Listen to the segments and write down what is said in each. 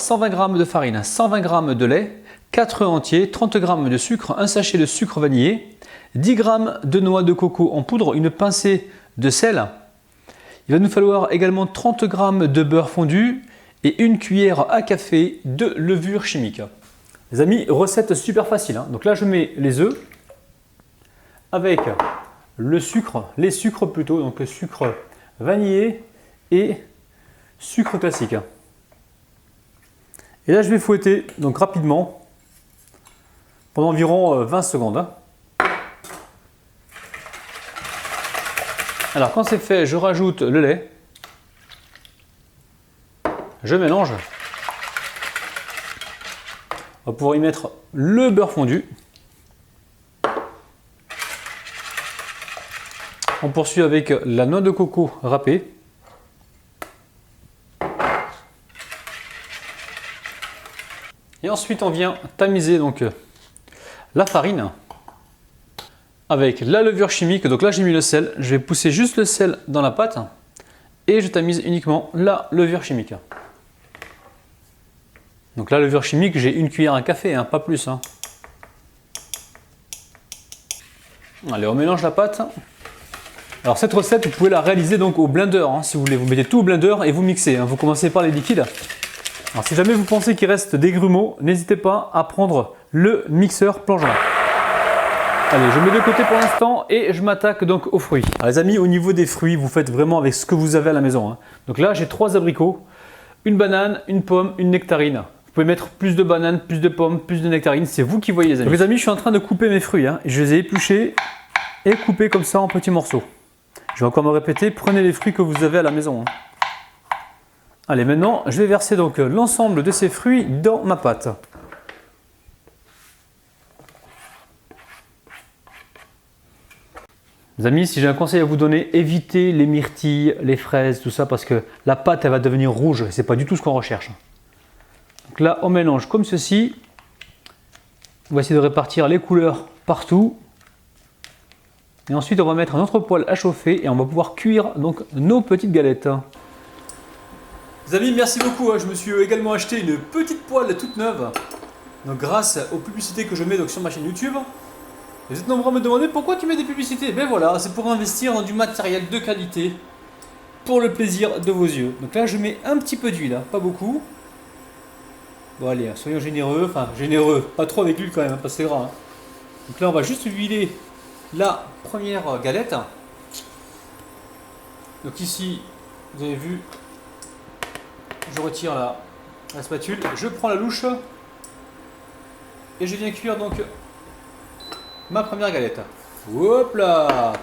120 g de farine, 120 g de lait, 4 œufs entiers, 30 g de sucre, un sachet de sucre vanillé, 10 g de noix de coco en poudre, une pincée de sel. Il va nous falloir également 30 g de beurre fondu et une cuillère à café de levure chimique. Les amis, recette super facile, hein. Donc là, je mets les œufs avec le sucre, les sucres plutôt, donc le sucre vanillé et sucre classique. Et là, je vais fouetter donc rapidement pendant environ 20 secondes. Hein. Alors, quand c'est fait, je rajoute le lait. Je mélange. On va pouvoir y mettre le beurre fondu. On poursuit avec la noix de coco râpée. Et ensuite, on vient tamiser donc la farine avec la levure chimique. Donc là, j'ai mis le sel. Je vais pousser juste le sel dans la pâte et je tamise uniquement la levure chimique. Donc la levure chimique, j'ai une cuillère à café, hein, pas plus. Hein. Allez, on mélange la pâte. Alors cette recette, vous pouvez la réaliser donc au blender, hein, si vous voulez. Vous mettez tout au blender et vous mixez. Hein. Vous commencez par les liquides. Alors si jamais vous pensez qu'il reste des grumeaux, n'hésitez pas à prendre le mixeur plongeant. Allez, je mets de côté pour l'instant et je m'attaque donc aux fruits. Alors, les amis, au niveau des fruits, vous faites vraiment avec ce que vous avez à la maison. Hein. Donc là, j'ai 3 abricots, une banane, une pomme, une nectarine. Vous pouvez mettre plus de bananes, plus de pommes, plus de nectarines, c'est vous qui voyez les amis. Donc les amis, je suis en train de couper mes fruits. Hein. Je les ai épluchés et coupés comme ça en petits morceaux. Je vais encore me répéter, prenez les fruits que vous avez à la maison. Hein. Allez, maintenant, je vais verser donc l'ensemble de ces fruits dans ma pâte. Les amis, si j'ai un conseil à vous donner, évitez les myrtilles, les fraises, tout ça, parce que la pâte, elle va devenir rouge. C'est pas du tout ce qu'on recherche. Donc là, on mélange comme ceci. On va essayer de répartir les couleurs partout. Et ensuite, on va mettre un autre poêle à chauffer et on va pouvoir cuire donc nos petites galettes. Les amis, merci beaucoup. Je me suis également acheté une petite poêle toute neuve. Donc grâce aux publicités que je mets donc sur ma chaîne YouTube. Vous êtes nombreux à me demander pourquoi tu mets des publicités. Ben voilà, c'est pour investir dans du matériel de qualité pour le plaisir de vos yeux. Donc là, je mets un petit peu d'huile, hein, pas beaucoup. Bon allez, soyons généreux, enfin généreux, pas trop avec l'huile quand même, hein, parce que c'est gras. Hein. Donc là, on va juste huiler la première galette. Donc ici, vous avez vu, je retire la spatule, je prends la louche et je viens cuire donc ma première galette. Hop là!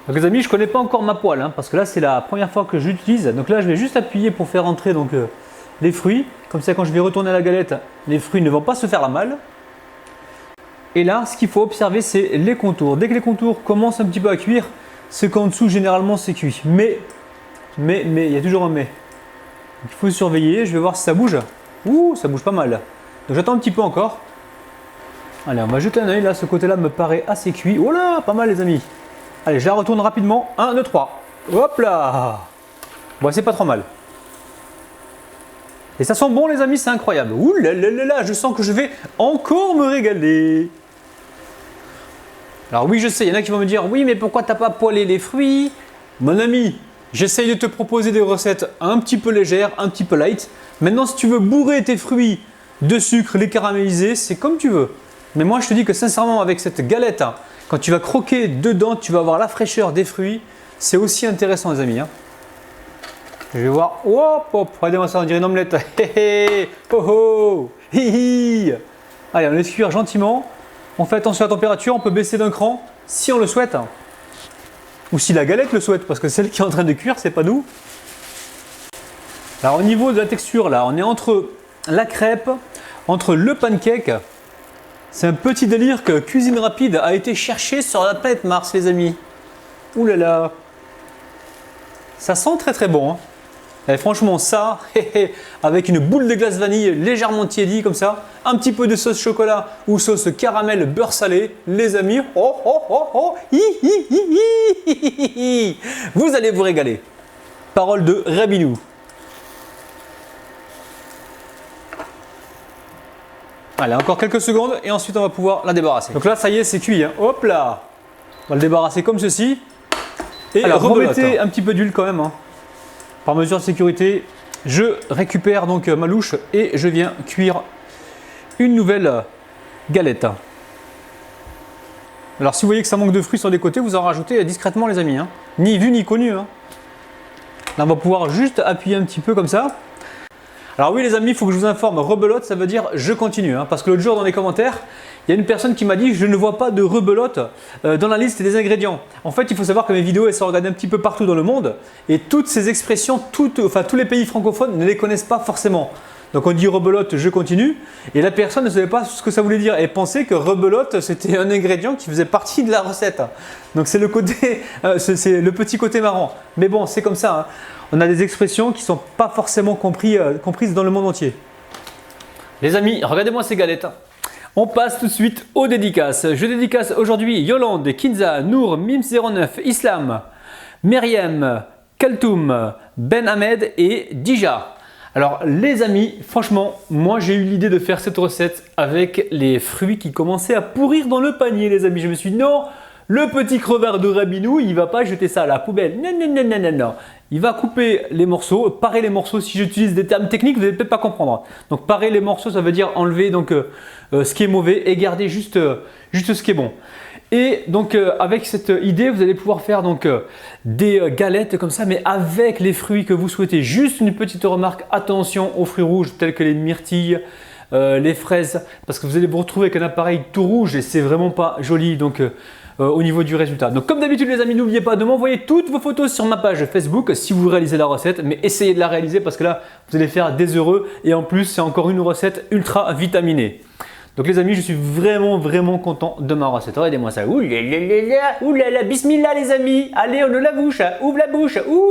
Donc les amis, je ne connais pas encore ma poêle, hein, parce que là c'est la première fois que je l'utilise. Donc là je vais juste appuyer pour faire entrer donc, les fruits. Comme ça quand je vais retourner la galette, les fruits ne vont pas se faire la malle. Et là, ce qu'il faut observer, c'est les contours. Dès que les contours commencent un petit peu à cuire, c'est qu'en dessous généralement c'est cuit. Mais, il y a toujours un mais. Donc, il faut surveiller, je vais voir si ça bouge. Ouh, ça bouge pas mal. Donc j'attends un petit peu encore. Allez, on va jeter un œil là, ce côté-là me paraît assez cuit. Oh là, pas mal les amis. Allez, je la retourne rapidement. 1, 2, 3. Hop là. Bon, c'est pas trop mal. Et ça sent bon les amis, c'est incroyable. Ouh là là là là, je sens que je vais encore me régaler. Alors oui, je sais, il y en a qui vont me dire, oui, mais pourquoi t'as pas poêlé les fruits? Mon ami, j'essaye de te proposer des recettes un petit peu légères, un petit peu light. Maintenant, si tu veux bourrer tes fruits de sucre, les caraméliser, c'est comme tu veux. Mais moi, je te dis que sincèrement, avec cette galette, hein, quand tu vas croquer dedans, tu vas avoir la fraîcheur des fruits. C'est aussi intéressant, les amis. Hein. Je vais voir. Hop, hop. Regardez-moi ça, on dirait une omelette. Hé hé. Oh oh. Hi hi. Allez, on laisse cuire gentiment. On fait attention à la température. On peut baisser d'un cran si on le souhaite. Ou si la galette le souhaite, parce que celle qui est en train de cuire, c'est pas nous. Alors, au niveau de la texture, là, on est entre la crêpe, entre le pancake. C'est un petit délire que Cuisine Rapide a été chercher sur la planète Mars, les amis. Ouh là là. Ça sent très très bon. Hein. Et franchement, ça, avec une boule de glace vanille légèrement tiédie comme ça, un petit peu de sauce chocolat ou sauce caramel beurre salé, les amis, oh, vous allez vous régaler. Parole de Rabinou. Allez, encore quelques secondes et ensuite on va pouvoir la débarrasser. Donc là, ça y est, c'est cuit. Hein. Hop là! On va le débarrasser comme ceci. Et alors, remettez un petit peu d'huile quand même. Hein. Par mesure de sécurité, je récupère donc ma louche et je viens cuire une nouvelle galette. Alors si vous voyez que ça manque de fruits sur les côtés, vous en rajoutez discrètement les amis. Hein. Ni vu ni connu. Hein. Là, on va pouvoir juste appuyer un petit peu comme ça. Alors oui les amis, il faut que je vous informe, rebelote ça veut dire je continue. Hein, parce que l'autre jour dans les commentaires, il y a une personne qui m'a dit je ne vois pas de rebelote dans la liste des ingrédients. En fait il faut savoir que mes vidéos elles sont regardées un petit peu partout dans le monde et toutes ces expressions, tous les pays francophones ne les connaissent pas forcément. Donc on dit rebelote, je continue et la personne ne savait pas ce que ça voulait dire et pensait que rebelote c'était un ingrédient qui faisait partie de la recette. Donc c'est le côté, c'est le petit côté marrant. Mais bon c'est comme ça. Hein. On a des expressions qui ne sont pas forcément comprises dans le monde entier. Les amis, regardez-moi ces galettes. On passe tout de suite aux dédicaces. Je dédicace aujourd'hui Yolande, Kinza, Nour, Mims09, Islam, Myriam, Kaltoum, Ben Ahmed et Dija. Alors les amis, franchement, moi j'ai eu l'idée de faire cette recette avec les fruits qui commençaient à pourrir dans le panier les amis. Je me suis dit non, le petit crevard de Rabinou, il ne va pas jeter ça à la poubelle. Non, non, non, non, non, non. Il va couper les morceaux, parer les morceaux. Si j'utilise des termes techniques, vous n'allez peut-être pas comprendre. Donc parer les morceaux, ça veut dire enlever donc, ce qui est mauvais et garder juste ce qui est bon. Et donc avec cette idée, vous allez pouvoir faire donc, des galettes comme ça, mais avec les fruits que vous souhaitez. Juste une petite remarque, attention aux fruits rouges tels que les myrtilles, les fraises, parce que vous allez vous retrouver avec un appareil tout rouge et c'est vraiment pas joli. Donc au niveau du résultat. Donc comme d'habitude les amis, n'oubliez pas de m'envoyer toutes vos photos sur ma page Facebook si vous réalisez la recette, mais essayez de la réaliser parce que là vous allez faire des heureux et en plus c'est encore une recette ultra vitaminée. Donc les amis, je suis vraiment content de ma recette. Regardez-moi ça. Ouh là là, bismillah les amis. Allez, on ouvre la bouche, ouvre la bouche. Ouh.